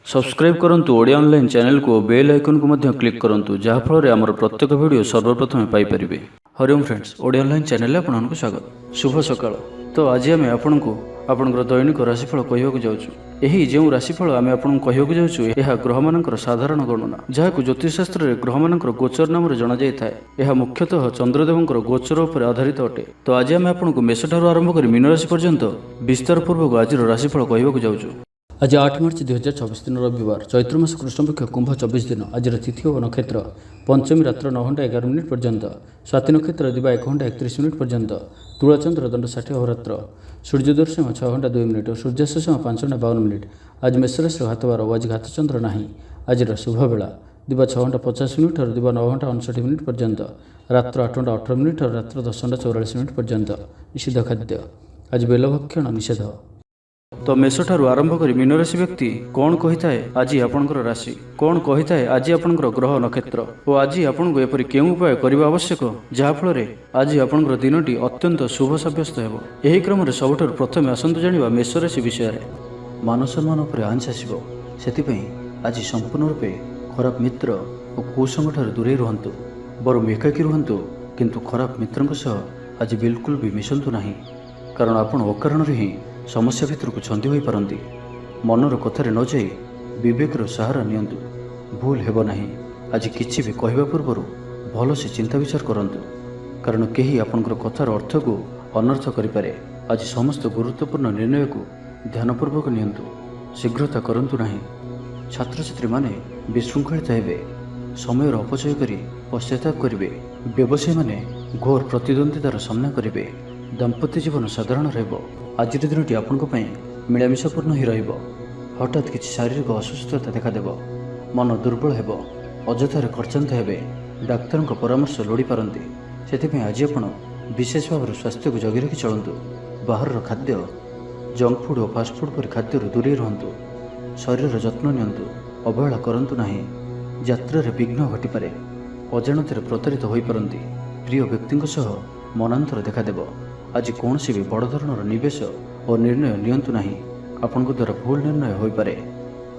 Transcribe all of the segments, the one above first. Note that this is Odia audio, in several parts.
सब्सक्राइब करंतु ओडिया ऑनलाइन चैनल को बेल आइकन को मध्य क्लिक करंतु जहाँ फल आमर प्रत्येक वीडियो सर्वप्रथम Piper. Hariom friends, Odia online channel आपको स्वागत। शुभ सकाळ। तो आज आम आपको आपंकर दैनिक राशिफल कहवाक जाऊँ। यही जो राशिफल आम आपको कहवाक जाऊँ यह ग्रह मानकर साधारण गणना जहाँ ज्योतिषशास्त्र में ग्रह मानकर गोचर नाम जना जाए। यह मुख्यतः चंद्रदेवंकर गोचर उपर आधारित अटे। तो आज आम आपको मेष ठारू आरंभ कर मीन राशि पर्यंत विस्तार पूर्वक आज राशिफल कहवाक जाऊँ। आज 8 मार्च 2024 दिन रविवार, चैत्र मास कृष्णपक्ष कुंभ 24 दिन। आज तिथि और नक्षत्र पंचमी रात्र 9 घंटा 11 मिनिट पर्यंत, स्वाति नक्षत्र दिवा 1 घंटा 31 मिनिट पर्यंत, तुलाचंद्र दंड 60 अहोरात्र, सूर्योदय 6 घंटा 2 मिनिट और सूर्यास्त 5 घंटा 52 मिनिट। आज मेषराशि घातवार और आज घातचंद्र नहीं। आज शुभ बेला दिवा 6 घंटा 50 मिनिट और दिवा 9 घंटा 59 मिनिट पर्यंत, रात्र 8 घंटा 18 मिनिट और रात्र 10 घंटा 44 मिनिट पर्यंत। निषिद्ध खाद्य आज बेलभक्षण निषेध। तो मेष ठारू आरंभ कर मीन राशि व्यक्ति कौन कही थाए आज आपंकर राशि कौन कही थाए आज आपंकर ग्रह नक्षत्र और आज आपको एपरी केउं उपाय करने आवश्यक जहाँफल आज आपंकर दिनटी अत्यंत शुभ सब्यस्त हो। यही क्रम सबुठार प्रथम आसतु जाना मेष राशि विषय में। मान सम्मान उपर आंच आसो से आज संपूर्ण रूपे खराब मित्र और कुसंग ठार दूरे रुहतु। बरम एकाकी रुहतु किंतु खराब मित्रों सह आज बिल्कुल भी मिशंतु नहीं, कारण आपण अकारण ही समस्या भितर को छंदी हो पारती। मनर कथार न जाई विवेकर सहारा नियंतु, भूल हेब नहीं। आज किछि भी कहवा पूर्व भल से चिंता विचार करंतु, कारण केही आपनकर कथार अर्थ को अनर्थ करिपारे। आज समस्त गुरुत्वपूर्ण निर्णय को ध्यानपूर्वक नियंतु, शीघ्रता करंतु नहीं। छात्र छात्री माने विशृंखलित हेबे, समयर अपचय करी पश्चाताप करिवे। व्यवसायी माने घोर प्रतिद्वंदितार सामना करिवे। दाम्पत्य जीवन साधारण रहिबो। आज दिनटी आपंक मिलामिशापूर्ण ही रहिबो। हठात किसी शारीरिक असुस्थता देखादेव, मन दुर्बल हेब, अजथार खर्चांत हेबे, डाक्तर परामर्श लोड़ी पारती। से आज आप विशेष भाव स्वास्थ्य को जगी रखी चलतु। बाहर खाद्य जंक फूड और फास्टफुड पर खाद्य दूरे रुहतु। शरीर जत्न नियंतु, अवहेला करंतु नहीं। यात्रा विघ्न घटिपारे, अजाणत प्रतारित हो पारती। प्रिय व्यक्ति सह मनांतर देखादेव। आज कौन सी भी बड़ धरणर निवेश और निर्णय नियंतु नहीं, आपण द्वारा भूल निर्णय हो पारे।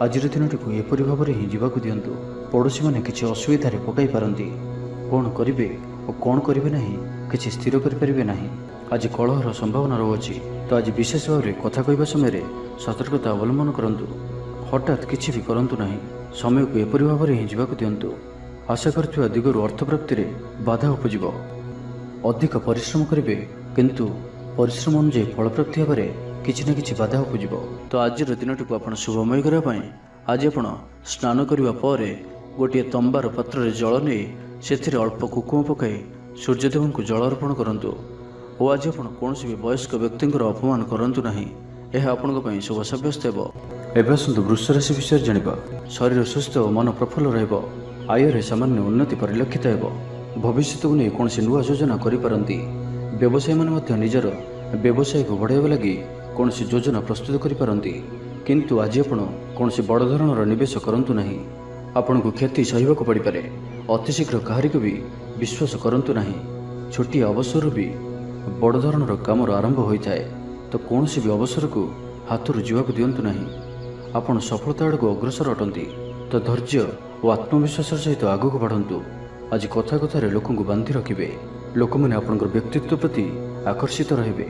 आज दिनटी को एपरी भाव में ही जीवाक दिंतु। पड़ोशी मैंने किसी असुविधा पकई पारती। कौन करेंगे और कौन करेंगे नहीं किसी स्थिर करें नहीं। आज कलहर संभावना रही। तो आज विशेष भाव में कथा कहवा समय सतर्कता अवलंबन करंतु। हठात किसी भी करंतु नहीं। समय को एपरी भाव में ही जीवाक दिंतु। आशा करथिबा दिगरु अर्थ प्राप्ति रे बाधा उपजिब। अधिक परिश्रम करेंगे किंतु परिश्रम अनुଯାयी फल प्राप्ति भाव किसी न कि बाधा उपजिब। तो आज दिनटी को आप शुभमय करने आज आप स्नान करने पर गोटे तंबार पात्र जल नहीं से अल्प कुकुम पकाई सूर्यदेव को जल अर्पण करूँ। और आज आप कौन भी वयस्क व्यक्ति अपमान करूँ ना, यह आपण शुभ सब्यस्त हो। एवं आसतु वृष राशि विषय जाना। शरीर सुस्थ और मन प्रफुल्ल रहिबो। आयर सामान्य उन्नति परिलक्षित हो। भविष्य को नहीं कौन नुआ योजना करिपारंती। व्यवसायी माने निजर व्यवसाय को बढ़ाइबा लगी कौन योजना प्रस्तुत करिपारंती। किंतु आज आपण कौन बड़ धरणर निवेश करंतु नहीं। आपण को क्षति सहिबाक पड़िपारे। अतिशीघ्र काहारी को भी विश्वास करंतु नहीं। छोटी अवसर भी बड़ धरणर काम आरंभ होता है। तो कौन भी अवसर को हाथरू जीवाक दिंतु नहीं। आपण सफलता आड़ को अग्रसर अटंती। तो धैर्य और आत्मविश्वास सहित आगक बढ़ंतु। आज कथा कथार लोक बांधि रखिए। लोक मैंने आपंकर व्यक्तित्व प्रति आकर्षित रहिबे।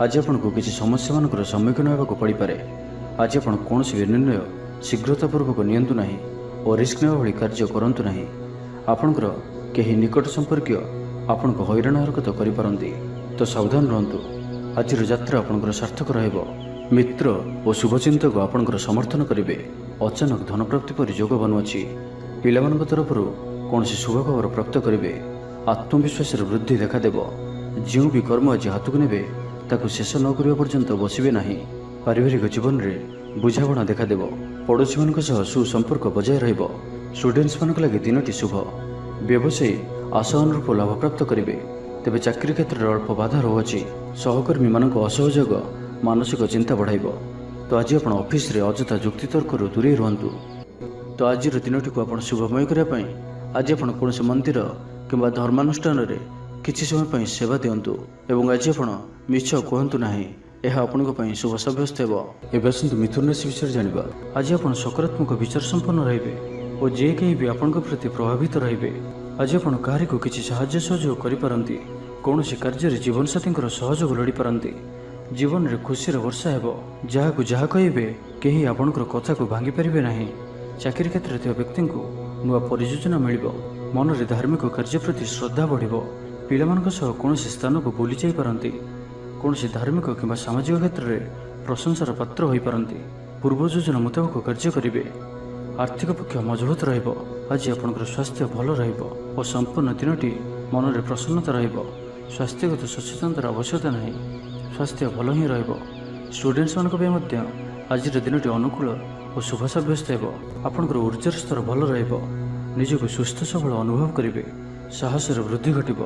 आज आपको किसी समस्या मानकर सम्मुखीन होगा पड़िपारे। आज आप कौन भी निर्णय शीघ्रतापूर्वक नियंतु नहीं और रिस्क नेवा भली कार्य करंतु नहीं। आपणकर केही निकट संपर्क आपण को हैरान हरकत करिपारंती। तो सावधान रहंतु। आज यात्रा आपणकर सार्थक रहिबो। मित्र और शुभचिंतक आपणकर समर्थन करेंगे। अचानक धन प्राप्ति पर योग बनुअछि। पिलाମାନଙ୍କ तरफରୁ कौन शुभ खबर प्राप्त करेंगे। आत्मविश्वास वृद्धि देखादेव। जो भी कर्म आज हाथ को नेबे ताकू शेष न करने पर्यंत बसबे नहीं। पारिवारिक जीवन में बुझाणा देखादेव। पड़ोशी मान सुसंपर्क बजाय रहिबो। स्टूडेंट्स मान लगे दिनटी शुभ। व्यवसायी आशा अनुरूप लाभ प्राप्त करेंगे। तेज चाकरी क्षेत्र में अल्प बाधा रही। सहकर्मी मान असहयोग मानसिक चिंता बढ़ाइब। तो आज आप ऑफिस रे अजथा जुक्तितर्क दूरे रुहतु। तो आज दिनटी को आप शुभमय करने आज आप कौन मंदिर किंबा धर्मानुष्ठान रे किछि समय सेवा दिंतु। एवं आज आप मिछ कहतु ना, ଏହା ଆପଣଙ୍କ ପାଇଁ ଶୁଭ ସାବ୍ୟସ୍ତ ହେବ। ଏବେ ଆସନ୍ତୁ ମିଥୁନ ରାଶି ବିଷୟରେ ଜାଣିବା। ଆଜି ଆପଣ ସକାରାତ୍ମକ ବିଚାର ସମ୍ପନ୍ନ ରହିବେ ଓ ଯେ କେହି ବି ଆପଣଙ୍କ ପ୍ରତି ପ୍ରଭାବିତ ରହିବେ। ଆଜି ଆପଣ କାହାରିକୁ କିଛି ସାହାଯ୍ୟ ସହଯୋଗ କରିପାରନ୍ତି। କୌଣସି କାର୍ଯ୍ୟରେ ଜୀବନସାଥୀଙ୍କର ସହଯୋଗ ଲୋଡ଼ିପାରନ୍ତି। ଜୀବନରେ ଖୁସିର ବର୍ଷା ହେବ। ଯାହାକୁ ଯାହା କହିବେ କେହି ଆପଣଙ୍କର କଥାକୁ ଭାଙ୍ଗି ପାରିବେ ନାହିଁ। ଚାକିରି କ୍ଷେତ୍ରରେ ଥିବା ବ୍ୟକ୍ତିଙ୍କୁ ନୂଆ ପରିଯୋଜନା ମିଳିବ। ମନରେ ଧାର୍ମିକ କାର୍ଯ୍ୟ ପ୍ରତି ଶ୍ରଦ୍ଧା ବଢ଼ିବ। ପିଲାମାନଙ୍କ ସହ କୌଣସି ସ୍ଥାନକୁ ବୁଲି ଯାଇପାରନ୍ତି। କୌଣସି ଧାର୍ମିକ କିମ୍ବା ସାମାଜିକ କ୍ଷେତ୍ରରେ ପ୍ରଶଂସାର ପାତ୍ର ହୋଇପାରନ୍ତି। ପୂର୍ବ ଯୋଜନା ମୁତାବକ କାର୍ଯ୍ୟ କରିବେ। ଆର୍ଥିକ ପକ୍ଷ ମଜବୁତ ରହିବ। ଆଜି ଆପଣଙ୍କର ସ୍ୱାସ୍ଥ୍ୟ ଭଲ ରହିବ ଓ ସମ୍ପୂର୍ଣ୍ଣ ଦିନଟି ମନରେ ପ୍ରସନ୍ନତା ରହିବ। ସ୍ୱାସ୍ଥ୍ୟଗତ ସଚେତନତାର ଆବଶ୍ୟକତା ନାହିଁ। ସ୍ୱାସ୍ଥ୍ୟ ଭଲ ହିଁ ରହିବ। ଷ୍ଟୁଡେଣ୍ଟମାନଙ୍କ ପାଇଁ ମଧ୍ୟ ଆଜିର ଦିନଟି ଅନୁକୂଳ ଓ ଶୁଭ ସାବ୍ୟସ୍ତ ହେବ। ଆପଣଙ୍କର ଉର୍ଜାର ସ୍ତର ଭଲ ରହିବ। ନିଜକୁ ସୁସ୍ଥ ସବଳ ଅନୁଭବ କରିବେ। ସାହସର ବୃଦ୍ଧି ଘଟିବ।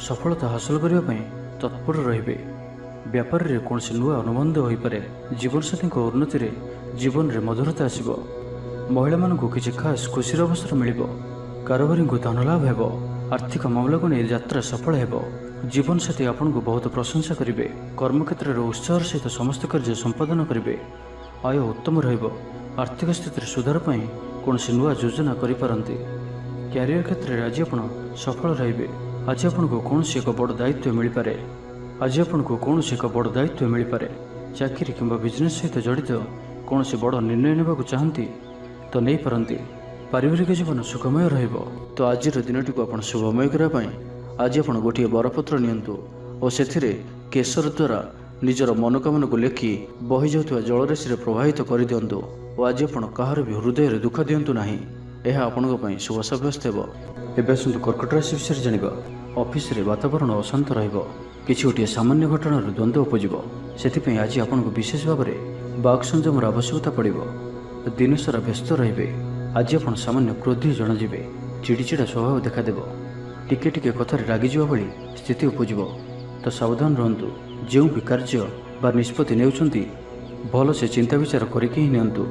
ସଫଳତା ହାସଲ କରିବା ପାଇଁ ତତ୍ପର ରହିବେ। ବ୍ୟାପାରରେ କୌଣସି ନୂଆ ଅନୁବନ୍ଧ ହୋଇପାରେ। ଜୀବନସାଥୀଙ୍କ ଉନ୍ନତିରେ ଜୀବନରେ ମଧୁରତା ଆସିବ। ମହିଳାମାନଙ୍କୁ କିଛି ଖାସ୍ ଖୁସିର ଅବସର ମିଳିବ। କାରବାରୀଙ୍କୁ ଧନ ଲାଭ ହେବ। ଆର୍ଥିକ ମାମଲାକୁ ନେଇ ଯାତ୍ରା ସଫଳ ହେବ। ଜୀବନସାଥୀ ଆପଣଙ୍କୁ ବହୁତ ପ୍ରଶଂସା କରିବେ। କର୍ମକ୍ଷେତ୍ରରେ ଉତ୍ସାହର ସହିତ ସମସ୍ତ କାର୍ଯ୍ୟ ସମ୍ପାଦନ କରିବେ। ଆୟ ଉତ୍ତମ ରହିବ। ଆର୍ଥିକ ସ୍ଥିତିରେ ସୁଧାର ପାଇଁ କୌଣସି ନୂଆ ଯୋଜନା କରିପାରନ୍ତି। କ୍ୟାରିୟର କ୍ଷେତ୍ରରେ ଆଜି ଆପଣ ସଫଳ ରହିବେ। ଆଜି ଆପଣଙ୍କୁ କୌଣସି ଏକ ବଡ଼ ଦାୟିତ୍ୱ ମିଳିପାରେ। ଚାକିରି କିମ୍ବା ବିଜନେସ୍ ସହିତ ଜଡ଼ିତ କୌଣସି ବଡ଼ ନିର୍ଣ୍ଣୟ ନେବାକୁ ଚାହାନ୍ତି ତ ନେଇପାରନ୍ତି। ପାରିବାରିକ ଜୀବନ ସୁଖମୟ ରହିବ। ତ ଆଜିର ଦିନଟିକୁ ଆପଣ ଶୁଭମୟ କରିବା ପାଇଁ ଆଜି ଆପଣ ଗୋଟିଏ ବରପତ୍ର ନିଅନ୍ତୁ ଓ ସେଥିରେ କେଶର ଦ୍ୱାରା ନିଜର ମନୋକାମନାକୁ ଲେଖି ବହିଯାଉଥିବା ଜଳରାଶିରେ ପ୍ରବାହିତ କରିଦିଅନ୍ତୁ। ଓ ଆଜି ଆପଣ କାହାର ବି ହୃଦୟରେ ଦୁଃଖ ଦିଅନ୍ତୁ ନାହିଁ। ଏହା ଆପଣଙ୍କ ପାଇଁ ଶୁଭ ସାବ୍ୟସ୍ତ ହେବ। ଏବେ ଆସନ୍ତୁ କର୍କଟ ରାଶି ବିଷୟରେ ଜାଣିବା। ଅଫିସରେ ବାତାବରଣ ଅଶାନ୍ତ ରହିବ। କିଛି ଗୋଟିଏ ସାମାନ୍ୟ ଘଟଣାରୁ ଦ୍ୱନ୍ଦ୍ୱ ଉପୁଜିବ। ସେଥିପାଇଁ ଆଜି ଆପଣଙ୍କୁ ବିଶେଷ ଭାବରେ ବାକ୍ ସଂଯମର ଆବଶ୍ୟକତା ପଡ଼ିବ। ଦିନସାରା ବ୍ୟସ୍ତ ରହିବେ। ଆଜି ଆପଣ ସାମାନ୍ୟ କ୍ରୋଧୀ ଜଣାଯିବେ। ଚିଡ଼ିଚିଡ଼ା ସ୍ୱଭାବ ଦେଖାଦେବ। ଟିକେ ଟିକେ କଥାରେ ରାଗିଯିବା ଭଳି ସ୍ଥିତି ଉପୁଜିବ। ତ ସାବଧାନ ରୁହନ୍ତୁ। ଯେଉଁ ବି କାର୍ଯ୍ୟ ବା ନିଷ୍ପତ୍ତି ନେଉଛନ୍ତି ଭଲସେ ଚିନ୍ତା ବିଚାର କରିକି ହିଁ ନିଅନ୍ତୁ।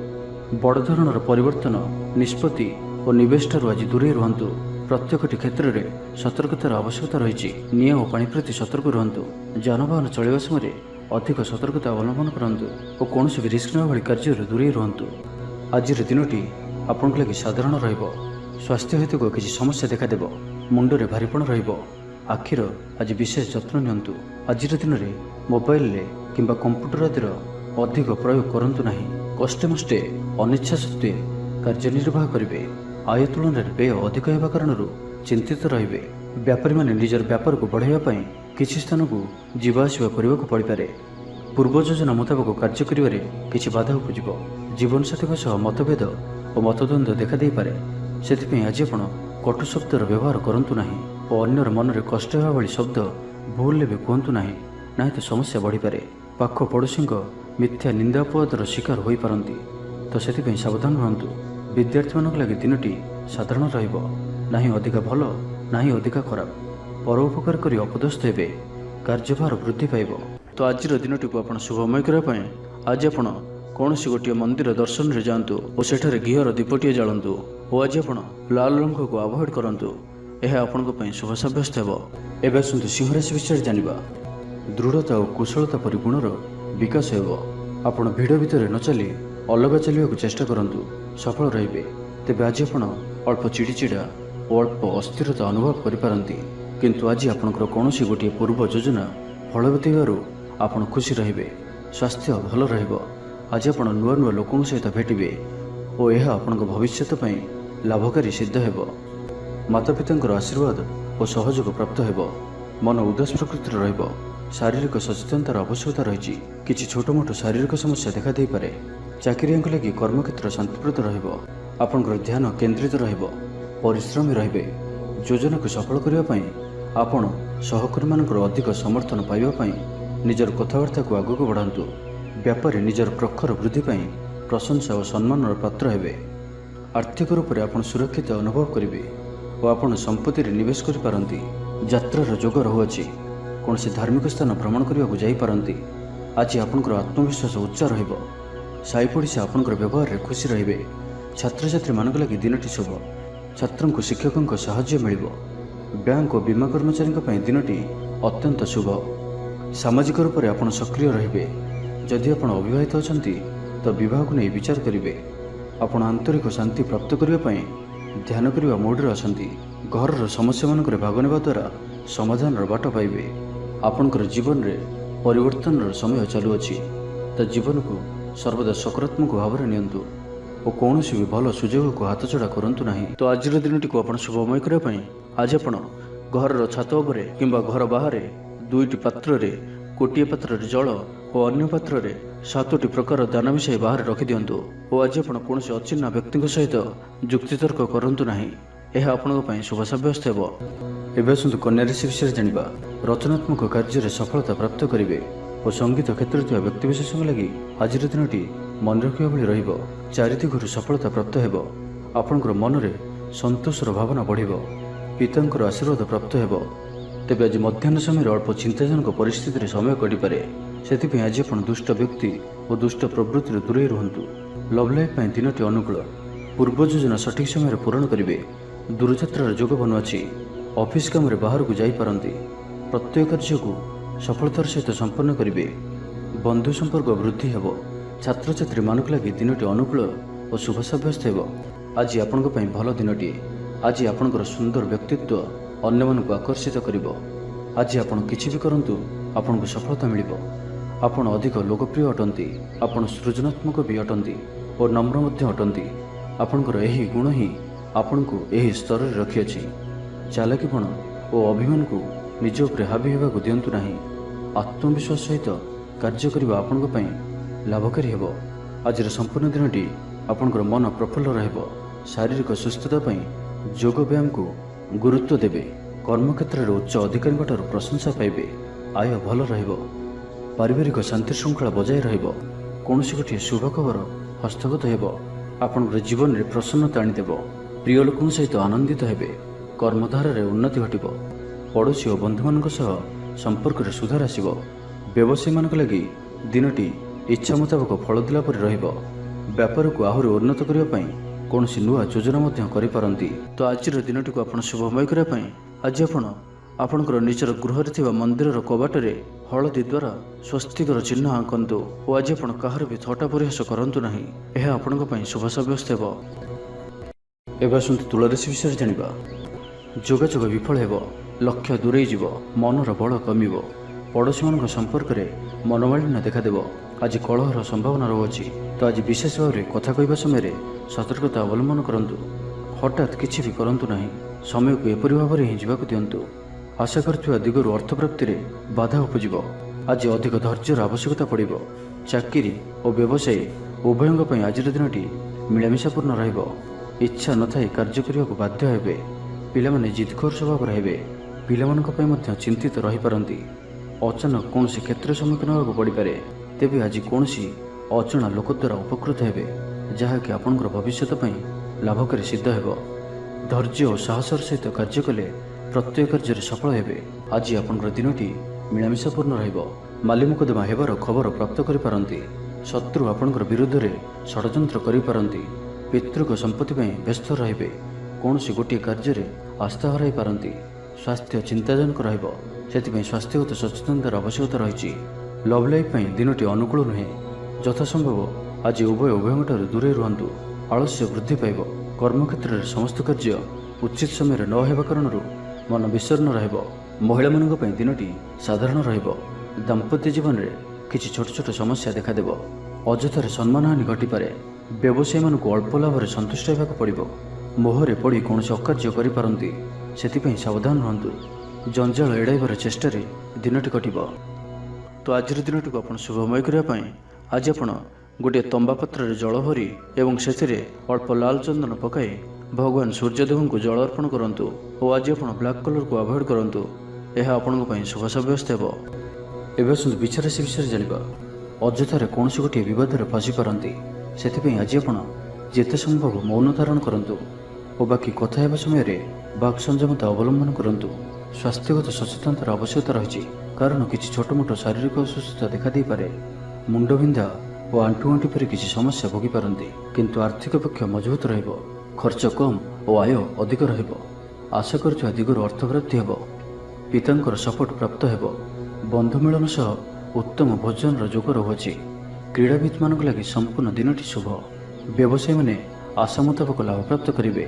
ବଡ଼ ଧରଣର ପରିବର୍ତ୍ତନ, ନିଷ୍ପତ୍ତି ଓ ନିବେଶଠାରୁ ଆଜି ଦୂରେଇ ରୁହନ୍ତୁ। ପ୍ରତ୍ୟେକଟି କ୍ଷେତ୍ରରେ ସତର୍କତାର ଆବଶ୍ୟକତା ରହିଛି। ନିଆଁ ଓ ପାଣି ପ୍ରତି ସତର୍କ ରୁହନ୍ତୁ। ଯାନବାହନ ଚଳାଇବା ସମୟରେ ଅଧିକ ସତର୍କତା ଅବଲମ୍ବନ କରନ୍ତୁ ଓ କୌଣସି ବି ରିସ୍କ ନେବା ଭଳି କାର୍ଯ୍ୟରୁ ଦୂରେଇ ରୁହନ୍ତୁ। ଆଜିର ଦିନଟି ଆପଣଙ୍କ ଲାଗି ସାଧାରଣ ରହିବ। ସ୍ୱାସ୍ଥ୍ୟ ହେତୁକ କିଛି ସମସ୍ୟା ଦେଖାଦେବ। ମୁଣ୍ଡରେ ଭାରିପଣ ରହିବ। ଆଖିର ଆଜି ବିଶେଷ ଯତ୍ନ ନିଅନ୍ତୁ। ଆଜିର ଦିନରେ ମୋବାଇଲରେ କିମ୍ବା କମ୍ପ୍ୟୁଟର ଆଦିର ଅଧିକ ପ୍ରୟୋଗ କରନ୍ତୁ ନାହିଁ। କଷ୍ଟେମଷ୍ଟେ ଅନିଚ୍ଛା ସତ୍ତ୍ୱେ କାର୍ଯ୍ୟନିର୍ବାହ କରିବେ। ଆୟ ତୁଳନାରେ ବ୍ୟୟ ଅଧିକ ହେବା କାରଣରୁ ଚିନ୍ତିତ ରହିବେ। ବ୍ୟାପାରୀମାନେ ନିଜର ବ୍ୟାପାରକୁ ବଢ଼ାଇବା ପାଇଁ କିଛି ସ୍ଥାନକୁ ଯିବା ଆସିବା କରିବାକୁ ପଡ଼ିପାରେ। ପୂର୍ବ ଯୋଜନା ମୁତାବକ କାର୍ଯ୍ୟ କରିବାରେ କିଛି ବାଧା ଉପୁଜିବ। ଜୀବନସାଥୀଙ୍କ ସହ ମତଭେଦ ଓ ମତଦ୍ୱନ୍ଦ୍ୱ ଦେଖାଦେଇପାରେ। ସେଥିପାଇଁ ଆଜି ଆପଣ କଟୁ ଶବ୍ଦର ବ୍ୟବହାର କରନ୍ତୁ ନାହିଁ ଓ ଅନ୍ୟର ମନରେ କଷ୍ଟ ହେବା ଭଳି ଶବ୍ଦ ଭୁଲରେ ବି କୁହନ୍ତୁ ନାହିଁ, ନାହିଁ ତ ସମସ୍ୟା ବଢ଼ିପାରେ। ପାଖ ପଡ଼ୋଶୀଙ୍କ ମିଥ୍ୟା ନିନ୍ଦା ଅପବାଦର ଶିକାର ହୋଇପାରନ୍ତି। ତ ସେଥିପାଇଁ ସାବଧାନ ରୁହନ୍ତୁ। ବିଦ୍ୟାର୍ଥୀମାନଙ୍କ ଲାଗି ଦିନଟି ସାଧାରଣ ରହିବ। ନାହିଁ ଅଧିକା ଭଲ, ନାହିଁ ଅଧିକା ଖରାପ। ପରୋପକାର କରି ଅପଦସ୍ଥ ହେବେ। କାର୍ଯ୍ୟଭାର ବୃଦ୍ଧି ପାଇବ। ତ ଆଜିର ଦିନଟିକୁ ଆପଣ ଶୁଭମୟ କରିବା ପାଇଁ ଆଜି ଆପଣ କୌଣସି ଗୋଟିଏ ମନ୍ଦିର ଦର୍ଶନରେ ଯାଆନ୍ତୁ ଓ ସେଠାରେ ଘିଅର ଦୀପଟିଏ ଜାଳନ୍ତୁ। ଓ ଆଜି ଆପଣ ଲାଲ ରଙ୍ଗକୁ ଆଭଏଡ୍ କରନ୍ତୁ। ଏହା ଆପଣଙ୍କ ପାଇଁ ଶୁଭ ସାବ୍ୟସ୍ତ ହେବ। ଏବେ ଆସନ୍ତୁ ସିଂହ ରାଶି ବିଷୟରେ ଜାଣିବା। ଦୃଢ଼ତା ଓ କୁଶଳତା ପରି ଗୁଣର ବିକାଶ ହେବ। ଆପଣ ଭିଡ଼ ଭିତରେ ନ ଚାଲି ଅଲଗା ଚାଲିବାକୁ ଚେଷ୍ଟା କରନ୍ତୁ। ସଫଳ ରହିବେ। ତେବେ ଆଜି ଆପଣ ଅଳ୍ପ ଚିଡ଼ିଚିଡ଼ା ଓ ଅଳ୍ପ ଅସ୍ଥିରତା ଅନୁଭବ କରିପାରନ୍ତି। କିନ୍ତୁ ଆଜି ଆପଣଙ୍କର କୌଣସି ଗୋଟିଏ ପୂର୍ବ ଯୋଜନା ଫଳବତୀ ହେବାରୁ ଆପଣ ଖୁସି ରହିବେ। ସ୍ୱାସ୍ଥ୍ୟ ଭଲ ରହିବ। ଆଜି ଆପଣ ନୂଆ ନୂଆ ଲୋକଙ୍କ ସହିତ ଭେଟିବେ ଓ ଏହା ଆପଣଙ୍କ ଭବିଷ୍ୟତ ପାଇଁ ଲାଭକାରୀ ସିଦ୍ଧ ହେବ। ମାତାପିତାଙ୍କର ଆଶୀର୍ବାଦ ଓ ସହଯୋଗ ପ୍ରାପ୍ତ ହେବ। ମନ ଉଦାସ ପ୍ରକୃତିର ରହିବ। ଶାରୀରିକ ସଚେତନତାର ଆବଶ୍ୟକତା ରହିଛି। କିଛି ଛୋଟମୋଟ ଶାରୀରିକ ସମସ୍ୟା ଦେଖାଦେଇପାରେ। ଚାକିରିଆଙ୍କ ଲାଗି କର୍ମକ୍ଷେତ୍ର ଶାନ୍ତିପ୍ରଦ ରହିବ। ଆପଣଙ୍କର ଧ୍ୟାନ କେନ୍ଦ୍ରିତ ରହିବ। ପରିଶ୍ରମୀ ରହିବେ। ଯୋଜନାକୁ ସଫଳ କରିବା ପାଇଁ ଆପଣ ସହକର୍ମୀମାନଙ୍କର ଅଧିକ ସମର୍ଥନ ପାଇବା ପାଇଁ ନିଜର କଥାବାର୍ତ୍ତାକୁ ଆଗକୁ ବଢ଼ାନ୍ତୁ। ବ୍ୟାପାରରେ ନିଜର ପ୍ରଖର ବୃଦ୍ଧି ପାଇଁ ପ୍ରଶଂସା ଓ ସମ୍ମାନର ପାତ୍ର ହେବେ। ଆର୍ଥିକ ରୂପରେ ଆପଣ ସୁରକ୍ଷିତ ଅନୁଭବ କରିବେ ଓ ଆପଣ ସମ୍ପତ୍ତିରେ ନିବେଶ କରିପାରନ୍ତି। ଯାତ୍ରାର ଯୋଗ ରହୁଅଛି। କୌଣସି ଧାର୍ମିକ ସ୍ଥାନ ଭ୍ରମଣ କରିବାକୁ ଯାଇପାରନ୍ତି। ଆଜି ଆପଣଙ୍କର ଆତ୍ମବିଶ୍ୱାସ ଉଚ୍ଚ ରହିବ। ସାହି ପଡ଼ିଶା ଆପଣଙ୍କର ବ୍ୟବହାରରେ ଖୁସି ରହିବେ। ଛାତ୍ରଛାତ୍ରୀମାନଙ୍କ ଲାଗି ଦିନଟି ଶୁଭ। ଛାତ୍ରଙ୍କୁ ଶିକ୍ଷକଙ୍କ ସାହାଯ୍ୟ ମିଳିବ। ବ୍ୟାଙ୍କ ଓ ବୀମା କର୍ମଚାରୀଙ୍କ ପାଇଁ ଦିନଟି ଅତ୍ୟନ୍ତ ଶୁଭ। ସାମାଜିକ ରୂପରେ ଆପଣ ସକ୍ରିୟ ରହିବେ। ଯଦି ଆପଣ ଅବିବାହିତ ଅଛନ୍ତି ତ ବିବାହକୁ ନେଇ ବିଚାର କରିବେ। ଆପଣ ଆନ୍ତରିକ ଶାନ୍ତି ପ୍ରାପ୍ତ କରିବା ପାଇଁ ଧ୍ୟାନ କରିବା ମୋଡ଼ରେ ଅଛନ୍ତି। ଘରର ସମସ୍ୟାମାନଙ୍କରେ ଭାଗ ନେବା ଦ୍ୱାରା ସମାଧାନର ବାଟ ପାଇବେ। ଆପଣଙ୍କର ଜୀବନରେ ପରିବର୍ତ୍ତନର ସମୟ ଚାଲୁଅଛି। ତ ଜୀବନକୁ ସର୍ବଦା ସକାରାତ୍ମକ ଭାବରେ ନିଅନ୍ତୁ ଓ କୌଣସି ବି ଭଲ ସୁଯୋଗକୁ ହାତଛଡ଼ା କରନ୍ତୁ ନାହିଁ। ତ ଆଜିର ଦିନଟିକୁ ଆପଣ ଶୁଭମୟ କରିବା ପାଇଁ ଆଜି ଆପଣ ଘରର ଛାତ ଉପରେ କିମ୍ବା ଘର ବାହାରେ 2ଟି ପାତ୍ରରେ ଗୋଟିଏ ପାତ୍ରରେ ଜଳ ଓ ଅନ୍ୟ ପାତ୍ରରେ 7ଟି ପ୍ରକାର ଦାନା ମିଶାଇ ବାହାରେ ରଖିଦିଅନ୍ତୁ। ଓ ଆଜି ଆପଣ କୌଣସି ଅଚିହ୍ନା ବ୍ୟକ୍ତିଙ୍କ ସହିତ ଯୁକ୍ତିତର୍କ କରନ୍ତୁ ନାହିଁ। ଏହା ଆପଣଙ୍କ ପାଇଁ ଶୁଭ ସାବ୍ୟସ୍ତ ହେବ। ଏବେ ଆସନ୍ତୁ କନ୍ୟା ରାଶି ବିଷୟରେ ଜାଣିବା। ରଚନାତ୍ମକ କାର୍ଯ୍ୟରେ ସଫଳତା ପ୍ରାପ୍ତ କରିବେ ଓ ସଙ୍ଗୀତ କ୍ଷେତ୍ରରେ ଥିବା ବ୍ୟକ୍ତିବିଶେଷଙ୍କ ଲାଗି ଆଜିର ଦିନଟି ମନେ ରଖିବା ଭଳି ରହିବ। ଚାରିଦିଗରୁ ସଫଳତା ପ୍ରାପ୍ତ ହେବ। ଆପଣଙ୍କର ମନରେ ସନ୍ତୋଷର ଭାବନା ବଢ଼ିବ। ପିତାଙ୍କର ଆଶୀର୍ବାଦ ପ୍ରାପ୍ତ ହେବ। ତେବେ ଆଜି ମଧ୍ୟାହ୍ନ ସମୟରେ ଅଳ୍ପ ଚିନ୍ତାଜନକ ପରିସ୍ଥିତିରେ ସମୟ କଟିପାରେ। ସେଥିପାଇଁ ଆଜି ଆପଣ ଦୁଷ୍ଟ ବ୍ୟକ୍ତି ଓ ଦୁଷ୍ଟ ପ୍ରବୃତ୍ତିରୁ ଦୂରେଇ ରୁହନ୍ତୁ। ଲଭ୍ ଲାଇଫ୍ ପାଇଁ ଦିନଟି ଅନୁକୂଳ। ପୂର୍ବ ଯୋଜନା ସଠିକ୍ ସମୟରେ ପୂରଣ କରିବେ। ଦୂରଯାତ୍ରାର ଯୋଗ ବନୁଅଛି। ଅଫିସ୍ କାମରେ ବାହାରକୁ ଯାଇପାରନ୍ତି। ପ୍ରତ୍ୟେକ କାର୍ଯ୍ୟକୁ ସଫଳତାର ସହିତ ସମ୍ପନ୍ନ କରିବେ। ବନ୍ଧୁ ସମ୍ପର୍କ ବୃଦ୍ଧି ହେବ। ଛାତ୍ରଛାତ୍ରୀମାନଙ୍କ ଲାଗି ଦିନଟି ଅନୁକୂଳ ଓ ଶୁଭ ସାବ୍ୟସ୍ତ ହେବ। ଆଜି ଆପଣଙ୍କ ପାଇଁ ଭଲ ଦିନଟିଏ। ଆଜି ଆପଣଙ୍କର ସୁନ୍ଦର ବ୍ୟକ୍ତିତ୍ୱ ଅନ୍ୟମାନଙ୍କୁ ଆକର୍ଷିତ କରିବ। ଆଜି ଆପଣ କିଛି ବି କରନ୍ତୁ ଆପଣଙ୍କୁ ସଫଳତା ମିଳିବ। ଆପଣ ଅଧିକ ଲୋକପ୍ରିୟ ଅଟନ୍ତି। ଆପଣ ସୃଜନାତ୍ମକ ବି ଅଟନ୍ତି ଓ ନମ୍ର ମଧ୍ୟ ଅଟନ୍ତି। ଆପଣଙ୍କର ଏହି ଗୁଣ ହିଁ ଆପଣଙ୍କୁ ଏହି ସ୍ତରରେ ରଖିଅଛି। ଚାଲାକିପଣ ଓ ଅଭିମାନକୁ ନିଜ ଉପରେ ହାବି ହେବାକୁ ଦିଅନ୍ତୁ ନାହିଁ। ଆତ୍ମବିଶ୍ୱାସ ସହିତ କାର୍ଯ୍ୟ କରିବା ଆପଣଙ୍କ ପାଇଁ ଲାଭକାରୀ ହେବ। ଆଜିର ସମ୍ପୂର୍ଣ୍ଣ ଦିନଟି ଆପଣଙ୍କର ମନ ପ୍ରଫୁଲ୍ଲ ରହିବ। ଶାରୀରିକ ସୁସ୍ଥତା ପାଇଁ ଯୋଗ ବ୍ୟାୟାମକୁ ଗୁରୁତ୍ୱ ଦେବେ। କର୍ମକ୍ଷେତ୍ରରେ ଉଚ୍ଚ ଅଧିକାରୀଙ୍କଠାରୁ ପ୍ରଶଂସା ପାଇବେ। ଆୟ ଭଲ ରହିବ। ପାରିବାରିକ ଶାନ୍ତି ଶୃଙ୍ଖଳା ବଜାୟ ରହିବ। କୌଣସି ଗୋଟିଏ ଶୁଭ ଖବର ହସ୍ତଗତ ହେବ। ଆପଣଙ୍କର ଜୀବନରେ ପ୍ରସନ୍ନତା ଆଣିଦେବ। ପ୍ରିୟ ଲୋକଙ୍କ ସହିତ ଆନନ୍ଦିତ ହେବେ। କର୍ମଧାରାରେ ଉନ୍ନତି ଘଟିବ। ପଡ଼ୋଶୀ ଓ ବନ୍ଧୁମାନଙ୍କ ସହ ସମ୍ପର୍କରେ ସୁଧାର ଆସିବ। ବ୍ୟବସାୟୀମାନଙ୍କ ଲାଗି ଦିନଟି ଇଚ୍ଛା ମୁତାବକ ଫଳ ଦେଲା ପରି ରହିବ। ବ୍ୟାପାରକୁ ଆହୁରି ଉନ୍ନତ କରିବା ପାଇଁ କୌଣସି ନୂଆ ଯୋଜନା ମଧ୍ୟ କରିପାରନ୍ତି। ତ ଆଜିର ଦିନଟିକୁ ଆପଣ ଶୁଭମୟ କରିବା ପାଇଁ ଆଜି ଆପଣ ଆପଣଙ୍କର ନିଜର ଗୃହରେ ଥିବା ମନ୍ଦିରର କବାଟରେ ହଳଦୀ ଦ୍ୱାରା ସ୍ୱସ୍ତିକର ଚିହ୍ନ ଆଙ୍କନ୍ତୁ ଓ ଆଜି ଆପଣ କାହାର ବି ଥଟ୍ଟା ପରିହାସ କରନ୍ତୁ ନାହିଁ। ଏହା ଆପଣଙ୍କ ପାଇଁ ଶୁଭ ସାବ୍ୟସ୍ତ ହେବ। ଏବେ ଆସନ୍ତୁ ତୁଳା ରାଶି ବିଷୟରେ ଜାଣିବା। ଯୋଗାଯୋଗ ବିଫଳ ହେବ। ଲକ୍ଷ୍ୟ ଦୂରେଇ ଯିବ। ମନର ବଳ କମିବ। ପଡ଼ୋଶୀମାନଙ୍କ ସମ୍ପର୍କରେ ମନୋମାଳିନ୍ୟ ଦେଖାଦେବ। ଆଜି କଳହର ସମ୍ଭାବନା ରହୁଅଛି। ତ ଆଜି ବିଶେଷ ଭାବରେ କଥା କହିବା ସମୟରେ ସତର୍କତା ଅବଲମ୍ବନ କରନ୍ତୁ। ହଠାତ୍ କିଛି ବି କରନ୍ତୁ ନାହିଁ। ସମୟକୁ ଏପରି ଭାବରେ ହିଁ ଯିବାକୁ ଦିଅନ୍ତୁ। ଆଶା କରୁଥିବା ଦିଗରୁ ଅର୍ଥପ୍ରାପ୍ତିରେ ବାଧା ଉପୁଜିବ। ଆଜି ଅଧିକ ଧୈର୍ଯ୍ୟର ଆବଶ୍ୟକତା ପଡ଼ିବ। ଚାକିରି ଓ ବ୍ୟବସାୟୀ ଉଭୟଙ୍କ ପାଇଁ ଆଜିର ଦିନଟି ମିଳାମିଶାପୂର୍ଣ୍ଣ ରହିବ। ଇଚ୍ଛା ନଥାଇ କାର୍ଯ୍ୟ କରିବାକୁ ବାଧ୍ୟ ହେବେ। ପିଲାମାନେ ଜିଦଖୋର ସ୍ୱଭାବର ହେବେ। ପିଲାମାନଙ୍କ ପାଇଁ ମଧ୍ୟ ଚିନ୍ତିତ ରହିପାରନ୍ତି। ଅଚାନକ କୌଣସି କ୍ଷେତ୍ର ସମ୍ମୁଖୀନ ହେବାକୁ ପଡ଼ିପାରେ। ତେବେ ଆଜି କୌଣସି ଅଜଣା ଲୋକ ଦ୍ୱାରା ଉପକୃତ ହେବେ, ଯାହାକି ଆପଣଙ୍କର ଭବିଷ୍ୟତ ପାଇଁ ଲାଭକାରୀ ସିଦ୍ଧ ହେବ। ଧୈର୍ଯ୍ୟ ଓ ସାହସର ସହିତ କାର୍ଯ୍ୟ କଲେ ପ୍ରତ୍ୟେକ କାର୍ଯ୍ୟରେ ସଫଳ ହେବେ। ଆଜି ଆପଣଙ୍କର ଦିନଟି ମିଳାମିଶାପୂର୍ଣ୍ଣ ରହିବ। ମାଲି ମୋକଦ୍ଦମା ହେବାର ଖବର ପ୍ରାପ୍ତ କରିପାରନ୍ତି। ଶତ୍ରୁ ଆପଣଙ୍କର ବିରୁଦ୍ଧରେ ଷଡ଼ଯନ୍ତ୍ର କରିପାରନ୍ତି। ପିତୃଙ୍କ ସମ୍ପତ୍ତି ପାଇଁ ବ୍ୟସ୍ତ ରହିବେ। କୌଣସି ଗୋଟିଏ କାର୍ଯ୍ୟରେ ଆସ୍ଥା ହରାଇ ପାରନ୍ତି। ସ୍ୱାସ୍ଥ୍ୟ ଚିନ୍ତାଜନକ ରହିବ। ସେଥିପାଇଁ ସ୍ୱାସ୍ଥ୍ୟଗତ ସଚେତନତାର ଆବଶ୍ୟକତା ରହିଛି। ଲଭ୍ ଲାଇଫ୍ ପାଇଁ ଦିନଟି ଅନୁକୂଳ ନୁହେଁ। ଯଥାସମ୍ଭବ ଆଜି ଉଭୟଙ୍କଠାରୁ ଦୂରେଇ ରୁହନ୍ତୁ। ଆଳସ୍ୟ ବୃଦ୍ଧି ପାଇବ। କର୍ମକ୍ଷେତ୍ରରେ ସମସ୍ତ କାର୍ଯ୍ୟ ଉଚିତ ସମୟରେ ନ ହେବା କାରଣରୁ ମନ ବିଷର୍ଣ୍ଣ ରହିବ। ମହିଳାମାନଙ୍କ ପାଇଁ ଦିନଟି ସାଧାରଣ ରହିବ। ଦାମ୍ପତ୍ୟ ଜୀବନରେ କିଛି ଛୋଟ ଛୋଟ ସମସ୍ୟା ଦେଖାଦେବ। ଅଯଥାରେ ସମ୍ମାନହାନି ଘଟିପାରେ। ବ୍ୟବସାୟୀମାନଙ୍କୁ ଅଳ୍ପ ଲାଭରେ ସନ୍ତୁଷ୍ଟ ହେବାକୁ ପଡ଼ିବ। ମୋହରେ ପଡ଼ି କୌଣସି ଅକାର୍ଯ୍ୟ କରିପାରନ୍ତି। ସେଥିପାଇଁ ସାବଧାନ ରୁହନ୍ତୁ। ଜଞ୍ଜାଳ ଏଡ଼ାଇବାର ଚେଷ୍ଟାରେ ଦିନଟି କଟିବ। ତ ଆଜିର ଦିନଟିକୁ ଆପଣ ଶୁଭମୟ କରିବା ପାଇଁ ଆଜି ଆପଣ ଗୋଟିଏ ତମ୍ବା ପାତ୍ରରେ ଜଳ ଭରି ଏବଂ ସେଥିରେ ଅଳ୍ପ ଲାଲ ଚନ୍ଦନ ପକାଇ ଭଗବାନ ସୂର୍ଯ୍ୟଦେବଙ୍କୁ ଜଳ ଅର୍ପଣ କରନ୍ତୁ ଓ ଆଜି ଆପଣ ବ୍ଲାକ୍ କଲର୍କୁ ଆଭଏଡ଼ କରନ୍ତୁ। ଏହା ଆପଣଙ୍କ ପାଇଁ ଶୁଭ ସାବ୍ୟସ୍ତ ହେବ। ଏବେ ଆସନ୍ତୁ ବିଛା ରାଶି ବିଷୟରେ ଜାଣିବା। ଅଯଥାରେ କୌଣସି ଗୋଟିଏ ବିବାଦରେ ଫସିପାରନ୍ତି। ସେଥିପାଇଁ ଆଜି ଆପଣ ଯେତେ ସମ୍ଭବ ମୌନ ଧାରଣ କରନ୍ତୁ ଓ ବାକି କଥା ହେବା ସମୟରେ ବାକ୍ ସଂଯମତା ଅବଲମ୍ବନ କରନ୍ତୁ। ସ୍ୱାସ୍ଥ୍ୟଗତ ସଚେତନତାର ଆବଶ୍ୟକତା ରହିଛି, କାରଣ କିଛି ଛୋଟମୋଟ ଶାରୀରିକ ଅସୁସ୍ଥତା ଦେଖାଦେଇପାରେ। ମୁଣ୍ଡବିନ୍ଧା ଓ ଆଣ୍ଠୁଗଣ୍ଠି ପରି କିଛି ସମସ୍ୟା ଭୋଗିପାରନ୍ତି, କିନ୍ତୁ ଆର୍ଥିକ ପକ୍ଷ ମଜବୁତ ରହିବ। ଖର୍ଚ୍ଚ କମ୍ ଓ ଆୟ ଅଧିକ ରହିବ। ଆଶା କରୁଥିବା ଦିଗରୁ ଅର୍ଥପ୍ରାପ୍ତି ହେବ। ପିତାଙ୍କର ସପୋର୍ଟ ପ୍ରାପ୍ତ ହେବ। ବନ୍ଧୁ ମିଳନ ସହ ଉତ୍ତମ ଭୋଜନର ଯୋଗ ରହୁଅଛି। କ୍ରୀଡ଼ାବିତମାନଙ୍କ ଲାଗି ସମ୍ପୂର୍ଣ୍ଣ ଦିନଟି ଶୁଭ। ବ୍ୟବସାୟୀମାନେ ଆଶା ମୁତାବକ ଲାଭପ୍ରାପ୍ତ କରିବେ।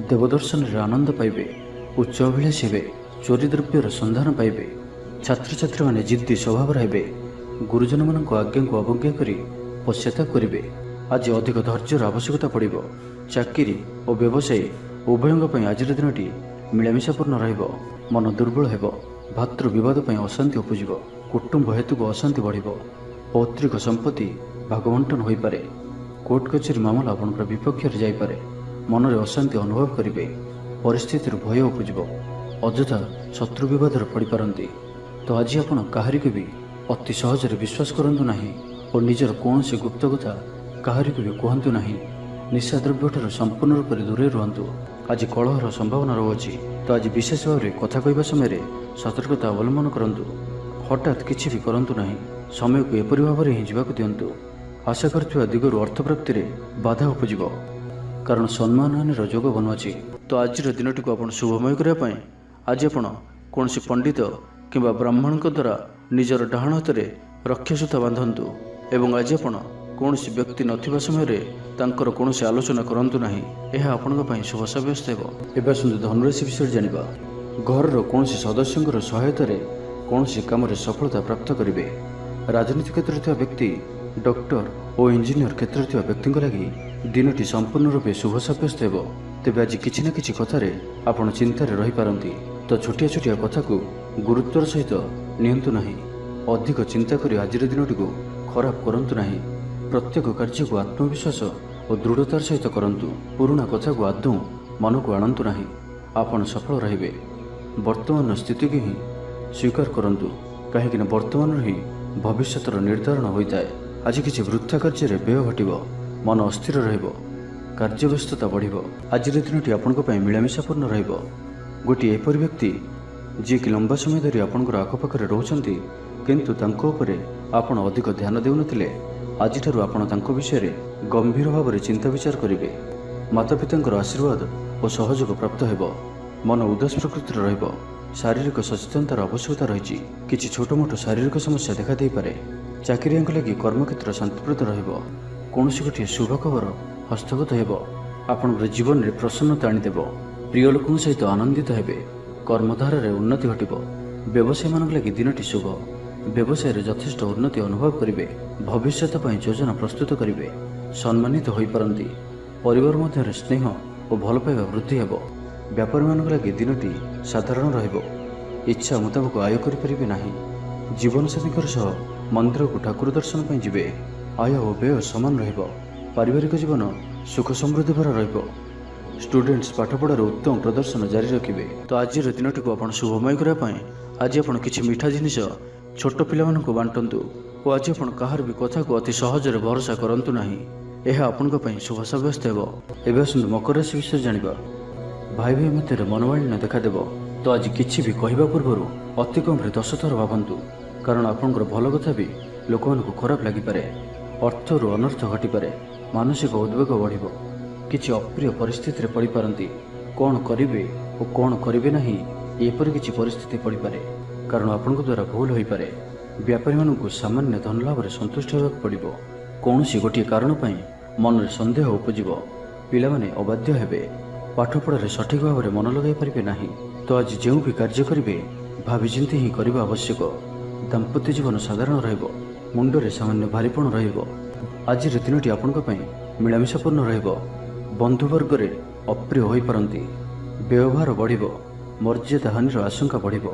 ଦେବଦର୍ଶନରେ ଆନନ୍ଦ ପାଇବେ। ଉଚ୍ଚ ଅଭିଳାଷୀ ହେବେ। ଚୋରି ଦ୍ରବ୍ୟର ସନ୍ଧାନ ପାଇବେ। ଛାତ୍ରଛାତ୍ରୀମାନେ ଜିଦ୍ଦି ସ୍ୱଭାବର ହେବେ। ଗୁରୁଜନମାନଙ୍କ ଆଜ୍ଞାକୁ ଅବଜ୍ଞା କରି ପଶ୍ଚାତାପ କରିବେ। ଆଜି ଅଧିକ ଧୈର୍ଯ୍ୟର ଆବଶ୍ୟକତା ପଡ଼ିବ। ଚାକିରି ଓ ବ୍ୟବସାୟୀ ଉଭୟଙ୍କ ପାଇଁ ଆଜିର ଦିନଟି ମିଳାମିଶାପୂର୍ଣ୍ଣ ରହିବ। ମନ ଦୁର୍ବଳ ହେବ। ଭାତୃ ବିବାଦ ପାଇଁ ଅଶାନ୍ତି ଉପୁଜିବ। କୁଟୁମ୍ବ ହେତୁକୁ ଅଶାନ୍ତି ବଢ଼ିବ। ପୈତୃକ ସମ୍ପତ୍ତି ଭାଗବଣ୍ଟନ ହୋଇପାରେ। କୋର୍ଟ କଚେରୀ ମାମଲା ଆପଣଙ୍କର ବିପକ୍ଷରେ ଯାଇପାରେ। ମନରେ ଅଶାନ୍ତି ଅନୁଭବ କରିବେ। ପରିସ୍ଥିତିରୁ ଭୟ ଉପୁଜିବ। ଅଯଥା ଶତ୍ରୁ ବିବାଦରେ ପଡ଼ିପାରନ୍ତି। ତ ଆଜି ଆପଣ କାହାରିକୁ ବି ଅତି ସହଜରେ ବିଶ୍ୱାସ କରନ୍ତୁ ନାହିଁ ଓ ନିଜର କୌଣସି ଗୁପ୍ତ କଥା କାହାରିକୁ ବି କୁହନ୍ତୁ ନାହିଁ। ନିଶାଦ୍ରବ୍ୟଠାରୁ ସମ୍ପୂର୍ଣ୍ଣ ରୂପରେ ଦୂରେଇ ରୁହନ୍ତୁ। ଆଜି କଳହର ସମ୍ଭାବନା ରହୁଅଛି। ତ ଆଜି ବିଶେଷ ଭାବରେ କଥା କହିବା ସମୟରେ ସତର୍କତା ଅବଲମ୍ବନ କରନ୍ତୁ। ହଠାତ୍ କିଛି ବି କରନ୍ତୁ ନାହିଁ। ସମୟକୁ ଏପରି ଭାବରେ ହିଁ ଯିବାକୁ ଦିଅନ୍ତୁ। ଆଶା କରୁଥିବା ଦିଗରୁ ଅର୍ଥପ୍ରାପ୍ତିରେ ବାଧା ଉପୁଜିବ, କାରଣ ସମ୍ମାନହାନିର ଯୋଗ ବନୁଅଛି। ତ ଆଜିର ଦିନଟିକୁ ଆପଣ ଶୁଭମୟ କରିବା ପାଇଁ ଆଜି ଆପଣ କୌଣସି ପଣ୍ଡିତ କିମ୍ବା ବ୍ରାହ୍ମଣଙ୍କ ଦ୍ୱାରା ନିଜର ଡାହାଣ ହାତରେ ରକ୍ଷାସୂତା ବାନ୍ଧନ୍ତୁ ଏବଂ ଆଜି ଆପଣ କୌଣସି ବ୍ୟକ୍ତି ନଥିବା ସମୟରେ ତାଙ୍କର କୌଣସି ଆଲୋଚନା କରନ୍ତୁ ନାହିଁ। ଏହା ଆପଣଙ୍କ ପାଇଁ ଶୁଭ ସାବ୍ୟସ୍ତ ହେବ। ଏବେ ଆସନ୍ତୁ ଧନୁରାଶି ବିଷୟରେ ଜାଣିବା। ଘରର କୌଣସି ସଦସ୍ୟଙ୍କର ସହାୟତାରେ କୌଣସି କାମରେ ସଫଳତା ପ୍ରାପ୍ତ କରିବେ। ରାଜନୀତି କ୍ଷେତ୍ରରେ ଥିବା ବ୍ୟକ୍ତି, ଡକ୍ଟର ଓ ଇଞ୍ଜିନିୟର କ୍ଷେତ୍ରରେ ଥିବା ବ୍ୟକ୍ତିଙ୍କ ଲାଗି ଦିନଟି ସମ୍ପୂର୍ଣ୍ଣ ରୂପେ ଶୁଭ ସାବ୍ୟସ୍ତ ହେବ। ତେବେ ଆଜି କିଛି ନା କିଛି କଥାରେ ଆପଣ ଚିନ୍ତାରେ ରହିପାରନ୍ତି। ତ ଛୋଟିଆ ଛୋଟିଆ କଥାକୁ ଗୁରୁତ୍ୱର ସହିତ ନିଅନ୍ତୁ ନାହିଁ। ଅଧିକ ଚିନ୍ତା କରି ଆଜିର ଦିନଟିକୁ ଖରାପ କରନ୍ତୁ ନାହିଁ। ପ୍ରତ୍ୟେକ କାର୍ଯ୍ୟକୁ ଆତ୍ମବିଶ୍ୱାସ ଓ ଦୃଢ଼ତାର ସହିତ କରନ୍ତୁ। ପୁରୁଣା କଥାକୁ ଆଦୌ ମନକୁ ଆଣନ୍ତୁ ନାହିଁ। ଆପଣ ସଫଳ ରହିବେ। ବର୍ତ୍ତମାନର ସ୍ଥିତିକୁ ହିଁ ସ୍ୱୀକାର କରନ୍ତୁ, କାହିଁକିନା ବର୍ତ୍ତମାନରୁ ହିଁ ଭବିଷ୍ୟତର ନିର୍ଦ୍ଧାରଣ ହୋଇଥାଏ। ଆଜି କିଛି ବୃଥା କାର୍ଯ୍ୟରେ ବ୍ୟୟ ଘଟିବ। ମନ ଅସ୍ଥିର ରହିବ। କାର୍ଯ୍ୟବ୍ୟସ୍ତତା ବଢ଼ିବ। ଆଜିର ଦିନଟି ଆପଣଙ୍କ ପାଇଁ ମିଳାମିଶାପୂର୍ଣ୍ଣ ରହିବ। ଗୋଟିଏ ଏପରି ବ୍ୟକ୍ତି ଯିଏକି ଲମ୍ବା ସମୟ ଧରି ଆପଣଙ୍କର ଆଖପାଖରେ ରହୁଛନ୍ତି, କିନ୍ତୁ ତାଙ୍କ ଉପରେ ଆପଣ ଅଧିକ ଧ୍ୟାନ ଦେଉନଥିଲେ, ଆଜିଠାରୁ ଆପଣ ତାଙ୍କ ବିଷୟରେ ଗମ୍ଭୀର ଭାବରେ ଚିନ୍ତା ବିଚାର କରିବେ। ମାତାପିତାଙ୍କର ଆଶୀର୍ବାଦ ଓ ସହଯୋଗ ପ୍ରାପ୍ତ ହେବ। ମନ ଉଦାସ ପ୍ରକୃତିର ରହିବ। ଶାରୀରିକ ସଚେତନତାର ଆବଶ୍ୟକତା ରହିଛି। କିଛି ଛୋଟମୋଟ ଶାରୀରିକ ସମସ୍ୟା ଦେଖାଦେଇପାରେ। ଚାକିରିଆଙ୍କ ଲାଗି କର୍ମକ୍ଷେତ୍ର ଶାନ୍ତିପ୍ରଦ ରହିବ। କୌଣସି ଗୋଟିଏ ଶୁଭ ଖବର ହସ୍ତଗତ ହେବ। ଆପଣଙ୍କର ଜୀବନରେ ପ୍ରସନ୍ନତା ଆଣିଦେବ। ପ୍ରିୟ ଲୋକଙ୍କ ସହିତ ଆନନ୍ଦିତ ହେବେ। କର୍ମଧାରାରେ ଉନ୍ନତି ଘଟିବ। ବ୍ୟବସାୟୀମାନଙ୍କ ଲାଗି ଦିନଟି ଶୁଭ। ବ୍ୟବସାୟରେ ଯଥେଷ୍ଟ ଉନ୍ନତି ଅନୁଭବ କରିବେ। ଭବିଷ୍ୟତ ପାଇଁ ଯୋଜନା ପ୍ରସ୍ତୁତ କରିବେ। ସମ୍ମାନିତ ହୋଇପାରନ୍ତି। ପରିବାର ମଧ୍ୟରେ ସ୍ନେହ ଓ ଭଲ ପାଇବା ବୃଦ୍ଧି ହେବ। ବ୍ୟାପାରୀମାନଙ୍କ ଲାଗି ଦିନଟି ସାଧାରଣ ରହିବ। ଇଚ୍ଛା ମୁତାବକ ଆୟ କରିପାରିବେ ନାହିଁ। ଜୀବନସାଥୀଙ୍କର ସହ ମନ୍ଦିରକୁ ଠାକୁର ଦର୍ଶନ ପାଇଁ ଯିବେ। ଆୟ ଓ ବ୍ୟୟ ସମାନ ରହିବ। ପାରିବାରିକ ଜୀବନ ସୁଖ ସମୃଦ୍ଧି ଭରା ରହିବ। ଷ୍ଟୁଡେଣ୍ଟସ୍ ପାଠପଢ଼ାରେ ଉତ୍ତମ ପ୍ରଦର୍ଶନ ଜାରି ରଖିବେ। ତ ଆଜିର ଦିନଟିକୁ ଆପଣ ଶୁଭମୟ କରିବା ପାଇଁ ଆଜି ଆପଣ କିଛି ମିଠା ଜିନିଷ ଛୋଟ ପିଲାମାନଙ୍କୁ ବାଣ୍ଟନ୍ତୁ ଓ ଆଜି ଆପଣ କାହାର ବି କଥାକୁ ଅତି ସହଜରେ ଭରସା କରନ୍ତୁ ନାହିଁ। ଏହା ଆପଣଙ୍କ ପାଇଁ ଶୁଭ ସାବ୍ୟସ୍ତ ହେବ। ଏବେ ଆସନ୍ତୁ ମକର ରାଶି ବିଷୟରେ ଜାଣିବା। ଭାଇ ଭାଇ ମଧ୍ୟରେ ମନୋମାଳିନ୍ୟ ଦେଖାଦେବ। ତ ଆଜି କିଛି ବି କହିବା ପୂର୍ବରୁ ଅତି କମ୍ରେ 10 ଥର ଭାବନ୍ତୁ, କାରଣ ଆପଣଙ୍କର ଭଲ କଥା ବି ଲୋକମାନଙ୍କୁ ଖରାପ ଲାଗିପାରେ। ଅର୍ଥରୁ ଅନର୍ଥ ଘଟିପାରେ। ମାନସିକ ଉଦ୍ବେଗ ବଢ଼ିବ। କିଛି ଅପ୍ରିୟ ପରିସ୍ଥିତିରେ ପଡ଼ିପାରନ୍ତି। କ'ଣ କରିବେ ଓ କ'ଣ କରିବେ ନାହିଁ, ଏପରି କିଛି ପରିସ୍ଥିତି ପଡ଼ିପାରେ, କାରଣ ଆପଣଙ୍କ ଦ୍ୱାରା ଭୁଲ ହୋଇପାରେ। ବ୍ୟାପାରୀମାନଙ୍କୁ ସାମାନ୍ୟ ଧନଲାଭରେ ସନ୍ତୁଷ୍ଟ ହେବାକୁ ପଡ଼ିବ। କୌଣସି ଗୋଟିଏ କାରଣ ପାଇଁ ମନରେ ସନ୍ଦେହ ଉପୁଜିବ। ପିଲାମାନେ ଅବାଧ୍ୟ ହେବେ। ପାଠପଢ଼ାରେ ସଠିକ୍ ଭାବରେ ମନ ଲଗାଇ ପାରିବେ ନାହିଁ। ତ ଆଜି ଯେଉଁ ବି କାର୍ଯ୍ୟ କରିବେ ଭାବିଚିନ୍ତି ହିଁ କରିବା ଆବଶ୍ୟକ। ଦାମ୍ପତ୍ୟ ଜୀବନ ସାଧାରଣ ରହିବ। ମୁଣ୍ଡରେ ସାମାନ୍ୟ ଭାରିପଣ ରହିବ। ଆଜିର ଦିନଟି ଆପଣଙ୍କ ପାଇଁ ମିଳାମିଶାପୂର୍ଣ୍ଣ ରହିବ। ବନ୍ଧୁବର୍ଗରେ ଅପ୍ରିୟ ହୋଇପାରନ୍ତି। ବ୍ୟବହାର ବଢ଼ିବ। ମର୍ଯ୍ୟାଦା ହାନିର ଆଶଙ୍କା ବଢ଼ିବ।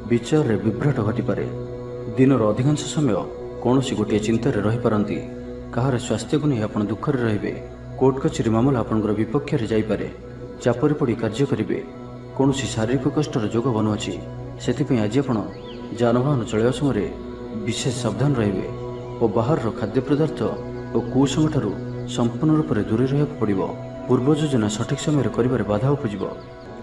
ବିଚାରରେ ବିଭ୍ରାଟ ଘଟିପାରେ। ଦିନର ଅଧିକାଂଶ ସମୟ କୌଣସି ଗୋଟିଏ ଚିନ୍ତାରେ ରହିପାରନ୍ତି। କାହାର ସ୍ୱାସ୍ଥ୍ୟକୁ ନେଇ ଆପଣ ଦୁଃଖରେ ରହିବେ। କୋର୍ଟ କଚେରୀ ମାମଲା ଆପଣଙ୍କର ବିପକ୍ଷରେ ଯାଇପାରେ। ଚାପରେ ପଡ଼ି କାର୍ଯ୍ୟ କରିବେ। କୌଣସି ଶାରୀରିକ କଷ୍ଟର ଯୋଗ ବନୁଅଛି। ସେଥିପାଇଁ ଆଜି ଆପଣ ଯାନବାହନ ଚଳାଇବା ସମୟରେ ବିଶେଷ ସାବଧାନ ରହିବେ ଓ ବାହାରର ଖାଦ୍ୟ ପଦାର୍ଥ ଓ କୁସଙ୍ଗଠାରୁ ସମ୍ପୂର୍ଣ୍ଣ ରୂପରେ ଦୂରେଇ ରହିବାକୁ ପଡ଼ିବ। ପୂର୍ବ ଯୋଜନା ସଠିକ୍ ସମୟରେ କରିବାରେ ବାଧା ଉପୁଜିବ।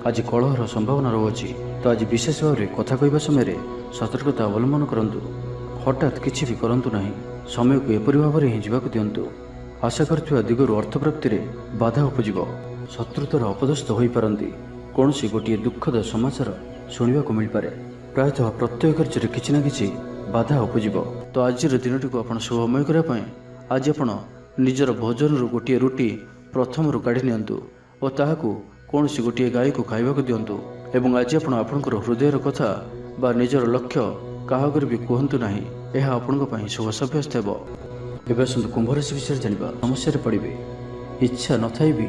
ଆଜି କଳହର ସମ୍ଭାବନା ରହୁଅଛି। ତ ଆଜି ବିଶେଷ ଭାବରେ କଥା କହିବା ସମୟରେ ସତର୍କତା ଅବଲମ୍ବନ କରନ୍ତୁ। ହଠାତ୍ କିଛି ବି କରନ୍ତୁ ନାହିଁ। ସମୟକୁ ଏପରି ଭାବରେ ହିଁ ଯିବାକୁ ଦିଅନ୍ତୁ। ଆଶା କରୁଥିବା ଦିଗରୁ ଅର୍ଥପ୍ରାପ୍ତିରେ ବାଧା ଉପୁଜିବ। ଶତ୍ରୁତାର ଅପଦସ୍ଥ ହୋଇପାରନ୍ତି। କୌଣସି ଗୋଟିଏ ଦୁଃଖଦ ସମାଚାର ଶୁଣିବାକୁ ମିଳିପାରେ। ପ୍ରାୟତଃ ପ୍ରତ୍ୟେକ କାର୍ଯ୍ୟରେ କିଛି ନା କିଛି ବାଧା ଉପୁଜିବ। ତ ଆଜିର ଦିନଟିକୁ ଆପଣ ଶୁଭମୟ କରିବା ପାଇଁ ଆଜି ଆପଣ ନିଜର ଭୋଜନରୁ ଗୋଟିଏ ରୁଟି ପ୍ରଥମରୁ କାଢ଼ି ନିଅନ୍ତୁ ଓ ତାହାକୁ କୌଣସି ଗୋଟିଏ ଗାଈକୁ ଖାଇବାକୁ ଦିଅନ୍ତୁ। ଏବଂ ଆଜି ଆପଣ ଆପଣଙ୍କର ହୃଦୟର କଥା ବା ନିଜର ଲକ୍ଷ୍ୟ କାହାକୁ ବି କୁହନ୍ତୁ ନାହିଁ। ଏହା ଆପଣଙ୍କ ପାଇଁ ଶୁଭ ସାବ୍ୟସ୍ତ ହେବ। ଏବେ ଆସନ୍ତୁ କୁମ୍ଭ ରାଶି ବିଷୟରେ ଜାଣିବା। ସମସ୍ୟାରେ ପଡ଼ିବେ। ଇଚ୍ଛା ନଥାଇ ବି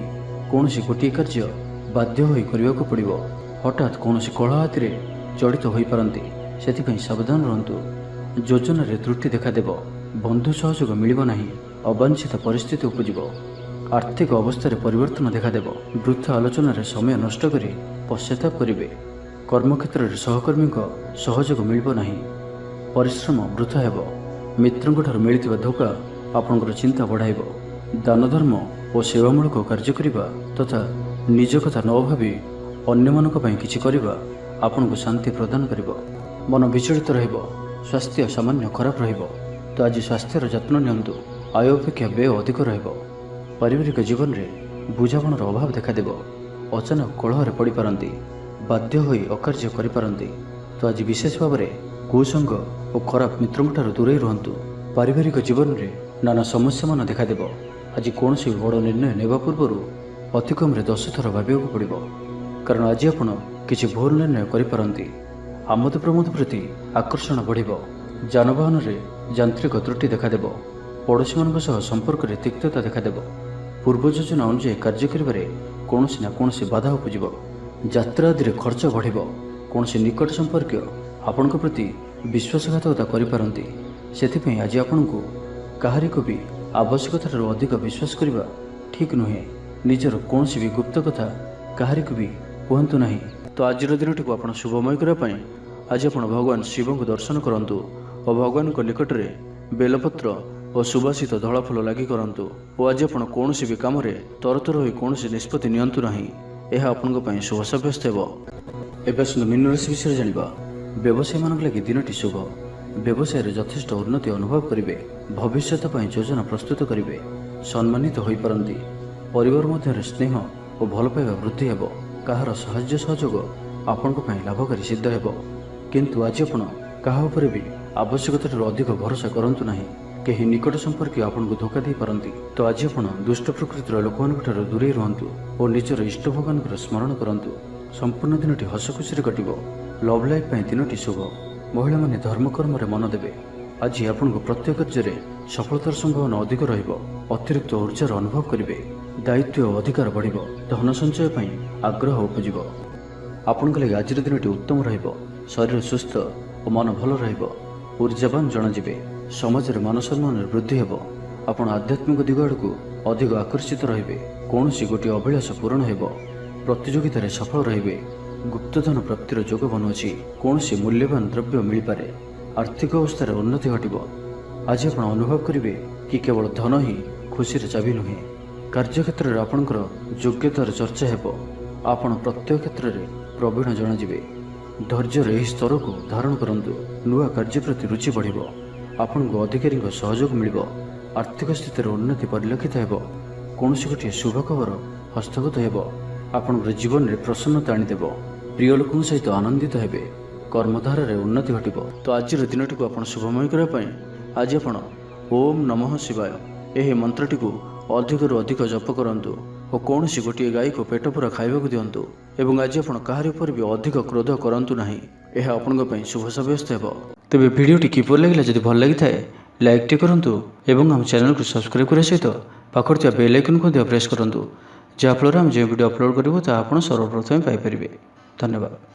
କୌଣସି ଗୋଟିଏ କାର୍ଯ୍ୟ ବାଧ୍ୟ ହୋଇ କରିବାକୁ ପଡ଼ିବ। ହଠାତ୍ କୌଣସି କଳହ ହାତିରେ ଜଡ଼ିତ ହୋଇପାରନ୍ତି, ସେଥିପାଇଁ ସାବଧାନ ରୁହନ୍ତୁ। ଯୋଜନାରେ ତ୍ରୁଟି ଦେଖାଦେବ। ବନ୍ଧୁ ସହଯୋଗ ମିଳିବ ନାହିଁ। ଅବାଞ୍ଛିତ ପରିସ୍ଥିତି ଉପୁଜିବ। ଆର୍ଥିକ ଅବସ୍ଥାରେ ପରିବର୍ତ୍ତନ ଦେଖାଦେବ। ବୃଥା ଆଲୋଚନାରେ ସମୟ ନଷ୍ଟ କରି ପଶ୍ଚାତାପ କରିବେ। କର୍ମକ୍ଷେତ୍ରରେ ସହକର୍ମୀଙ୍କ ସହଯୋଗ ମିଳିବ ନାହିଁ। ପରିଶ୍ରମ ବୃଥା ହେବ। ମିତ୍ରଙ୍କଠାରୁ ମିଳିଥିବା ଧୋକା ଆପଣଙ୍କର ଚିନ୍ତା ବଢ଼ାଇବ। ଦାନ ଧର୍ମ ଓ ସେବାମୂଳକ କାର୍ଯ୍ୟ କରିବା ତଥା ନିଜ କଥା ନ ଭାବି ଅନ୍ୟମାନଙ୍କ ପାଇଁ କିଛି କରିବା ଆପଣଙ୍କୁ ଶାନ୍ତି ପ୍ରଦାନ କରିବ। ମନ ବିଚଳିତ ରହିବ। ସ୍ୱାସ୍ଥ୍ୟ ସାମାନ୍ୟ ଖରାପ ରହିବ। ତ ଆଜି ସ୍ୱାସ୍ଥ୍ୟର ଯତ୍ନ ନିଅନ୍ତୁ। ଆୟ ଅପେକ୍ଷା ବ୍ୟୟ ଅଧିକ ରହିବ। ପାରିବାରିକ ଜୀବନରେ ବୁଝାମଣାର ଅଭାବ ଦେଖାଦେବ। ଅଚାନକ କଳହରେ ପଡ଼ିପାରନ୍ତି। ବାଧ୍ୟ ହୋଇ ଅକାର୍ଯ୍ୟ କରିପାରନ୍ତି। ତ ଆଜି ବିଶେଷ ଭାବରେ କୁସଙ୍ଗ ଓ ଖରାପ ମିତ୍ରଙ୍କଠାରୁ ଦୂରେଇ ରୁହନ୍ତୁ। ପାରିବାରିକ ଜୀବନରେ ନାନା ସମସ୍ୟାମାନ ଦେଖାଦେବ। ଆଜି କୌଣସି ବଡ଼ ନିର୍ଣ୍ଣୟ ନେବା ପୂର୍ବରୁ ଅତି କମ୍ରେ 10 ଥର ଭାବିବାକୁ ପଡ଼ିବ, କାରଣ ଆଜି ଆପଣ କିଛି ଭୁଲ ନିର୍ଣ୍ଣୟ କରିପାରନ୍ତି। ଆମୋଦ ପ୍ରମୋଦ ପ୍ରତି ଆକର୍ଷଣ ବଢ଼ିବ। ଯାନବାହନରେ ଯାନ୍ତ୍ରିକ ତ୍ରୁଟି ଦେଖାଦେବ। ପଡ଼ୋଶୀମାନଙ୍କ ସହ ସମ୍ପର୍କରେ ତିକ୍ତତା ଦେଖାଦେବ। ପୂର୍ବ ଯୋଜନା ଅନୁଯାୟୀ କାର୍ଯ୍ୟ କରିବାରେ କୌଣସି ନା କୌଣସି ବାଧା ଉପୁଜିବ। ଯାତ୍ରା ଆଦିରେ ଖର୍ଚ୍ଚ ବଢ଼ିବ। କୌଣସି ନିକଟ ସମ୍ପର୍କୀୟ ଆପଣଙ୍କ ପ୍ରତି ବିଶ୍ୱାସଘାତକତା କରିପାରନ୍ତି। ସେଥିପାଇଁ ଆଜି ଆପଣଙ୍କୁ କାହାରିକୁ ବି ଆବଶ୍ୟକତାଠାରୁ ଅଧିକ ବିଶ୍ୱାସ କରିବା ଠିକ୍ ନୁହେଁ। ନିଜର କୌଣସି ବି ଗୁପ୍ତ କଥା କାହାରିକୁ ବି କୁହନ୍ତୁ ନାହିଁ। ତ ଆଜିର ଦିନଟିକୁ ଆପଣ ଶୁଭମୟ କରିବା ପାଇଁ ଆଜି ଆପଣ ଭଗବାନ ଶିବଙ୍କୁ ଦର୍ଶନ କରନ୍ତୁ ଓ ଭଗବାନଙ୍କ ନିକଟରେ ବେଲପତ୍ର ଓ ସୁବାସିତ ଧଳା ଫୁଲ ଲାଗି କରନ୍ତୁ। ଓ ଆଜି ଆପଣ କୌଣସି ବି କାମରେ ତରତର ହୋଇ କୌଣସି ନିଷ୍ପତ୍ତି ନିଅନ୍ତୁ ନାହିଁ। ଏହା ଆପଣଙ୍କ ପାଇଁ ଶୁଭ ସାବ୍ୟସ୍ତ ହେବ। ଏବେ ଆସନ୍ତୁ ମୀନ ରାଶି ବିଷୟରେ ଜାଣିବା। ବ୍ୟବସାୟୀମାନଙ୍କ ଲାଗି ଦିନଟି ଶୁଭ। ବ୍ୟବସାୟରେ ଯଥେଷ୍ଟ ଉନ୍ନତି ଅନୁଭବ କରିବେ। ଭବିଷ୍ୟତ ପାଇଁ ଯୋଜନା ପ୍ରସ୍ତୁତ କରିବେ। ସମ୍ମାନିତ ହୋଇପାରନ୍ତି। ପରିବାର ମଧ୍ୟରେ ସ୍ନେହ ଓ ଭଲ ପାଇବା ବୃଦ୍ଧି ହେବ। କାହାର ସାହାଯ୍ୟ ସହଯୋଗ ଆପଣଙ୍କ ପାଇଁ ଲାଭକାରୀ ସିଦ୍ଧ ହେବ। କିନ୍ତୁ ଆଜି ଆପଣ କାହା ଉପରେ ବି ଆବଶ୍ୟକତାଠାରୁ ଅଧିକ ଭରସା କରନ୍ତୁ ନାହିଁ। କେହି ନିକଟ ସମ୍ପର୍କୀୟ ଆପଣଙ୍କୁ ଧୋକା ଦେଇପାରନ୍ତି। ତ ଆଜି ଆପଣ ଦୁଷ୍ଟ ପ୍ରକୃତିର ଲୋକମାନଙ୍କଠାରୁ ଦୂରେଇ ରୁହନ୍ତୁ ଓ ନିଜର ଇଷ୍ଟ ଭଗବାନଙ୍କର ସ୍ମରଣ କରନ୍ତୁ। ସମ୍ପୂର୍ଣ୍ଣ ଦିନଟି ହସ ଖୁସିରେ କଟିବ। ଲଭ୍ ଲାଇଫ୍ ପାଇଁ ଦିନଟି ଶୁଭ। ମହିଳାମାନେ ଧର୍ମକର୍ମରେ ମନ ଦେବେ। ଆଜି ଆପଣଙ୍କୁ ପ୍ରତ୍ୟେକ କାର୍ଯ୍ୟରେ ସଫଳତାର ସମ୍ଭାବନା ଅଧିକ ରହିବ। ଅତିରିକ୍ତ ଊର୍ଜାର ଅନୁଭବ କରିବେ। ଦାୟିତ୍ୱ ଓ ଅଧିକାର ବଢ଼ିବ। ଧନ ସଞ୍ଚୟ ପାଇଁ ଆଗ୍ରହ ଉପୁଜିବ। ଆପଣଙ୍କ ଲାଗି ଆଜିର ଦିନଟି ଉତ୍ତମ ରହିବ। ଶରୀର ସୁସ୍ଥ ଓ ମନ ଭଲ ରହିବ। ଊର୍ଜାବାନ ଜଣାଯିବେ। ସମାଜରେ ମାନ ସମ୍ମାନରେ ବୃଦ୍ଧି ହେବ। ଆପଣ ଆଧ୍ୟାତ୍ମିକ ଦିଗ ଆଡ଼କୁ ଅଧିକ ଆକର୍ଷିତ ରହିବେ। କୌଣସି ଗୋଟିଏ ଅଭିଳାଷ ପୂରଣ ହେବ। ପ୍ରତିଯୋଗିତାରେ ସଫଳ ରହିବେ। ଗୁପ୍ତଧନ ପ୍ରାପ୍ତିର ଯୋଗ ବନୁଅଛି। କୌଣସି ମୂଲ୍ୟବାନ ଦ୍ରବ୍ୟ ମିଳିପାରେ। ଆର୍ଥିକ ଅବସ୍ଥାରେ ଉନ୍ନତି ଘଟିବ। ଆଜି ଆପଣ ଅନୁଭବ କରିବେ କି କେବଳ ଧନ ହିଁ ଖୁସିର ଚାବି ନୁହେଁ। କାର୍ଯ୍ୟକ୍ଷେତ୍ରରେ ଆପଣଙ୍କର ଯୋଗ୍ୟତାର ଚର୍ଚ୍ଚା ହେବ। ଆପଣ ପ୍ରତ୍ୟେକ କ୍ଷେତ୍ରରେ ପ୍ରବୀଣ ଜଣାଯିବେ। ଧୈର୍ଯ୍ୟର ଏହି ସ୍ତରକୁ ଧାରଣ କରନ୍ତୁ। ନୂଆ କାର୍ଯ୍ୟ ପ୍ରତି ରୁଚି ବଢ଼ିବ। ଆପଣଙ୍କୁ ଅଧିକାରୀଙ୍କ ସହଯୋଗ ମିଳିବ। ଆର୍ଥିକ ସ୍ଥିତିରେ ଉନ୍ନତି ପରିଲକ୍ଷିତ ହେବ। କୌଣସି ଗୋଟିଏ ଶୁଭ ଖବର ହସ୍ତଗତ ହେବ। ଆପଣଙ୍କର ଜୀବନରେ ପ୍ରସନ୍ନତା ଆଣିଦେବ। ପ୍ରିୟ ଲୋକଙ୍କ ସହିତ ଆନନ୍ଦିତ ହେବେ। କର୍ମଧାରାରେ ଉନ୍ନତି ଘଟିବ। ତ ଆଜିର ଦିନଟିକୁ ଆପଣ ଶୁଭମୟ କରିବା ପାଇଁ ଆଜି ଆପଣ ଓମ୍ ନମଃ ଶିବାୟ ଏହି ମନ୍ତ୍ରଟିକୁ ଅଧିକରୁ ଅଧିକ ଜପ କରନ୍ତୁ ଓ କୌଣସି ଗୋଟିଏ ଗାଈକୁ ପେଟ ପୂରା ଖାଇବାକୁ ଦିଅନ୍ତୁ। ଏବଂ ଆଜି ଆପଣ କାହାରି ଉପରେ ବି ଅଧିକ କ୍ରୋଧ କରନ୍ତୁ ନାହିଁ। ଏହା ଆପଣଙ୍କ ପାଇଁ ଶୁଭ ସାବ୍ୟସ୍ତ ହେବ। ତେବେ ଭିଡ଼ିଓଟି କିପରି ଲାଗିଲା? ଯଦି ଭଲ ଲାଗିଥାଏ ଲାଇକ୍ଟି କରନ୍ତୁ ଏବଂ ଆମ ଚ୍ୟାନେଲକୁ ସବସ୍କ୍ରାଇବ୍ କରିବା ସହିତ ପାଖରେ ଥିବା ବେଲ୍ ଆଇକନ୍କୁ ମଧ୍ୟ ପ୍ରେସ୍ କରନ୍ତୁ, ଯାହାଫଳରେ ଆମେ ଯେଉଁ ଭିଡ଼ିଓ ଅପଲୋଡ଼ କରିବୁ ତାହା ଆପଣ ସର୍ବପ୍ରଥମେ ପାଇପାରିବେ। ଧନ୍ୟବାଦ।